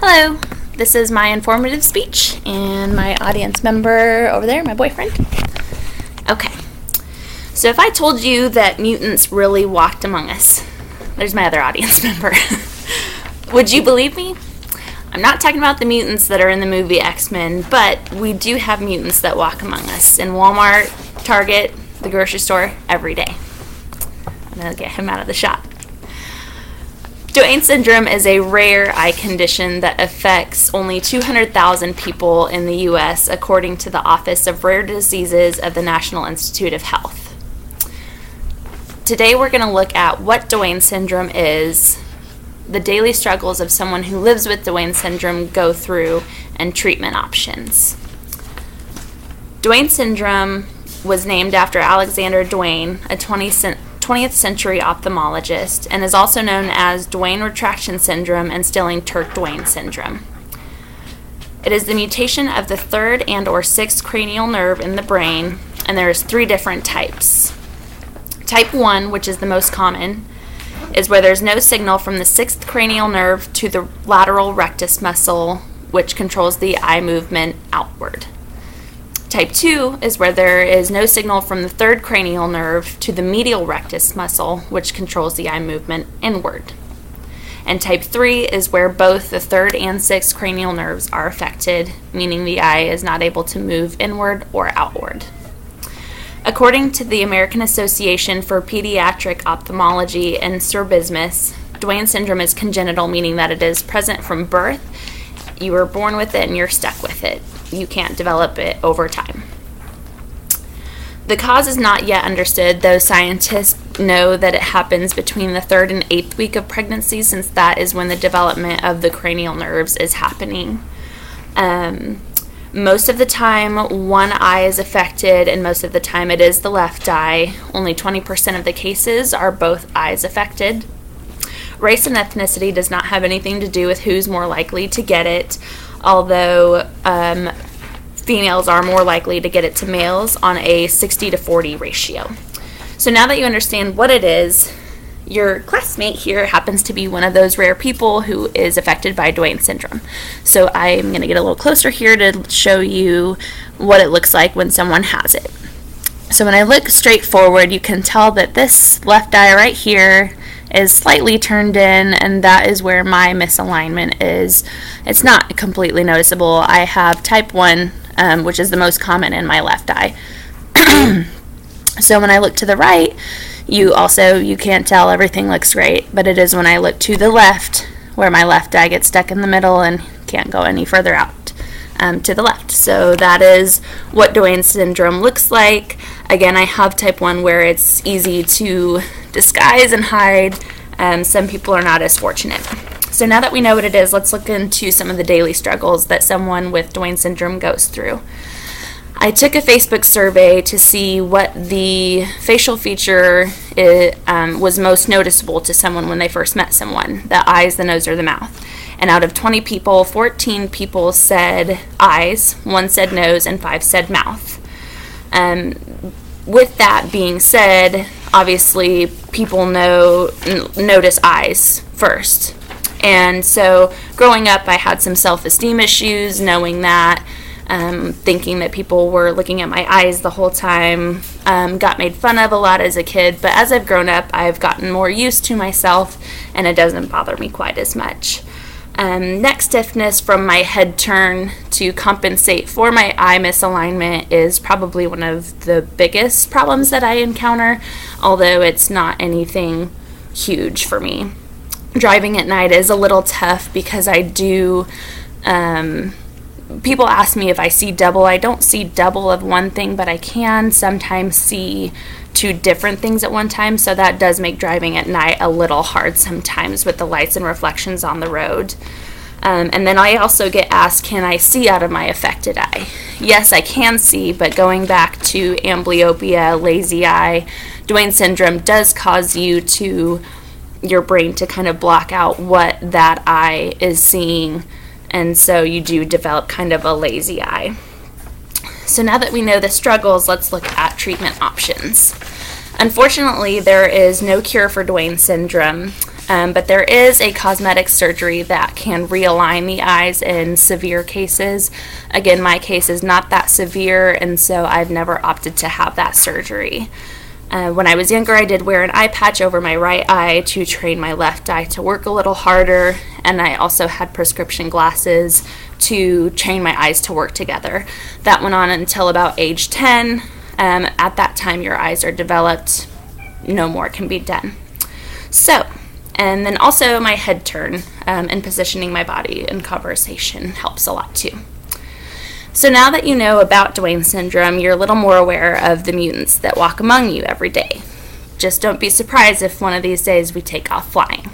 Hello, this is my informative speech and my audience member over there, my boyfriend. Okay, so if I told you that mutants really walked among us, there's my other audience member, would you believe me? I'm not talking about the mutants that are in the movie X-Men, but we do have mutants that walk among us in Walmart, Target, the grocery store, every day. I'm going to get him out of the shot. Duane Syndrome is a rare eye condition that affects only 200,000 people in the U.S., according to the Office of Rare Diseases of the National Institute of Health. Today we're going to look at what Duane Syndrome is, the daily struggles of someone who lives with Duane Syndrome go through, and treatment options. Duane Syndrome was named after Alexander Duane, a 20th century ophthalmologist, and is also known as Duane retraction syndrome and Stilling-Turk-Duane syndrome. It is the mutation of the third and or sixth cranial nerve in the brain, and there's 3 different types. Type 1, which is the most common, is where there's no signal from the 6th cranial nerve to the lateral rectus muscle, which controls the eye movement outward. Type 2 is where there is no signal from the 3rd cranial nerve to the medial rectus muscle, which controls the eye movement inward. And type 3 is where both the 3rd and 6th cranial nerves are affected, meaning the eye is not able to move inward or outward. According to the American Association for Pediatric Ophthalmology and Strabismus, Duane syndrome is congenital, meaning that it is present from birth. You were born with it and you're stuck with it. You can't develop it over time. The cause is not yet understood, though scientists know that it happens between the 3rd and 8th week of pregnancy, since that is when the development of the cranial nerves is happening. Most of the time, one eye is affected, and most of the time it is the left eye. Only 20% of the cases are both eyes affected. Race and ethnicity does not have anything to do with who's more likely to get it, although females are more likely to get it to males on a 60-40 ratio. So now that you understand what it is, your classmate here happens to be one of those rare people who is affected by Duane syndrome. So I'm going to get a little closer here to show you what it looks like when someone has it. So when I look straight forward, you can tell that this left eye right here is slightly turned in, and that is where my misalignment is. It's not completely noticeable. I have type 1, which is the most common in my left eye. So when I look to the right, you can't tell, everything looks great, but it is when I look to the left where my left eye gets stuck in the middle and can't go any further out to the left. So that is what Duane syndrome looks like. Again, I have type 1 where it's easy to disguise and hide. Some people are not as fortunate. So now that we know what it is, let's look into some of the daily struggles that someone with Duane syndrome goes through. I took a Facebook survey to see what the facial feature was most noticeable to someone when they first met someone, the eyes, the nose, or the mouth. And out of 20 people, 14 people said eyes, 1 said nose, and 5 said mouth. With that being said, obviously people notice eyes first. And so growing up, I had some self-esteem issues, knowing that, thinking that people were looking at my eyes the whole time, got made fun of a lot as a kid. But as I've grown up, I've gotten more used to myself, and it doesn't bother me quite as much. Neck stiffness from my head turn to compensate for my eye misalignment is probably one of the biggest problems that I encounter, although it's not anything huge for me. Driving at night is a little tough because I do, people ask me if I see double. I don't see double of one thing, but I can sometimes see 2 different things at one time, so that does make driving at night a little hard sometimes with the lights and reflections on the road. And then I also get asked, can I see out of my affected eye? Yes, I can see, but going back to amblyopia, lazy eye, Duane syndrome does cause your brain to kind of block out what that eye is seeing, and so you do develop kind of a lazy eye. So now that we know the struggles, let's look at treatment options. Unfortunately, there is no cure for Duane syndrome. But there is a cosmetic surgery that can realign the eyes in severe cases. Again, my case is not that severe, and so I've never opted to have that surgery. When I was younger, I did wear an eye patch over my right eye to train my left eye to work a little harder, and I also had prescription glasses to train my eyes to work together. That went on until about age 10. At that time, your eyes are developed. No more can be done. So, and then also my head turn and positioning my body in conversation helps a lot too. So now that you know about Duane Syndrome, you're a little more aware of the mutants that walk among you every day. Just don't be surprised if one of these days we take off flying.